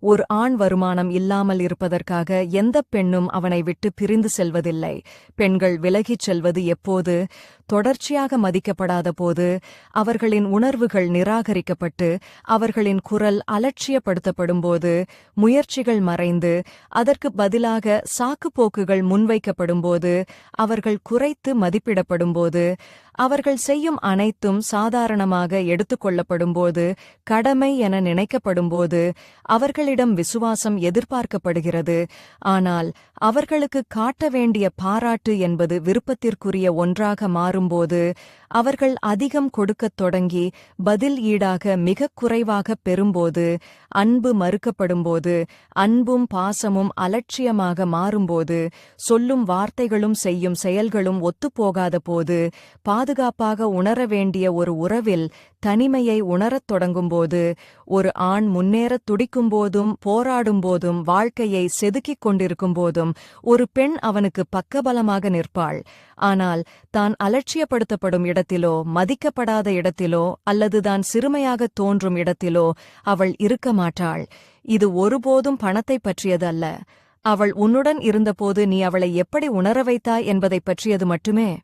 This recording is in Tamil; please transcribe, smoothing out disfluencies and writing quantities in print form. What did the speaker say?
ஒரு ஆண் வருமானம் இல்லாமல் இருப்பதற்காக எந்தப் பெண்ணும் அவனை விட்டு பிரிந்து செல்வதில்லை. பெண்கள் விலகிச் செல்வது எப்போது? தொடர்ச்சியாக மதிக்கப்படாத போது, அவர்களின் உணர்வுகள் நிராகரிக்கப்பட்டு, அவர்களின் குரல் அலட்சியப்படுத்தப்படும்போது, முயற்சிகள் மறைந்து, அதற்கு பதிலாக சாக்குப்போக்குகள் முன்வைக்கப்படும்போது, அவர்கள் குறைத்து மதிப்பிடப்படும்போது, அவர்கள் செய்யும் அனைத்தும் சாதாரணமாக எடுத்துக்கொள்ளப்படும்போது, கடமை என நினைக்கப்படும்போது, அவர்களிடம் விசுவாசம் எதிர்பார்க்கப்படுகிறது. ஆனால் அவர்களுக்கு காட்ட வேண்டிய பாராட்டு என்பது விருப்பத்திற்குரிய ஒன்றாக மாறும்போது, அவர்கள் அதிகம் கொடுக்கத் தொடங்கி பதில் ஈடாக மிகக் குறைவாகப் பெறும்போது, அன்பு மறுக்கப்படும்போது, அன்பும் பாசமும் அலட்சியமாக மாறும்போது, சொல்லும் வார்த்தைகளும் செய்யும் செயல்களும் ஒத்துப்போகாத போது, பாதுகாப்பாக உணர வேண்டிய ஒரு உறவில் தனிமையை உணரத் தொடங்கும்போது, ஒரு ஆண் முன்னேறத் துடிக்கும்போதும் போராடும்போதும் வாழ்க்கையை செதுக்கிக் கொண்டிருக்கும்போதும் ஒரு பெண் அவனுக்கு பக்கபலமாக நிற்பாள். ஆனால் தான் அலட்சியப்படுத்தப்படும் இடத்திலோ, மதிக்கப்படாத இடத்திலோ அல்லது தான் சிறுமையாகத் தோன்றும் இடத்திலோ அவள் இருக்க மாட்டாள். இது ஒருபோதும் பணத்தைப் பற்றியதல்ல. அவள் உன்னுடன் இருந்தபோது நீ அவளை எப்படி உணர வைத்தாய் என்பதைப் பற்றியது மட்டுமே.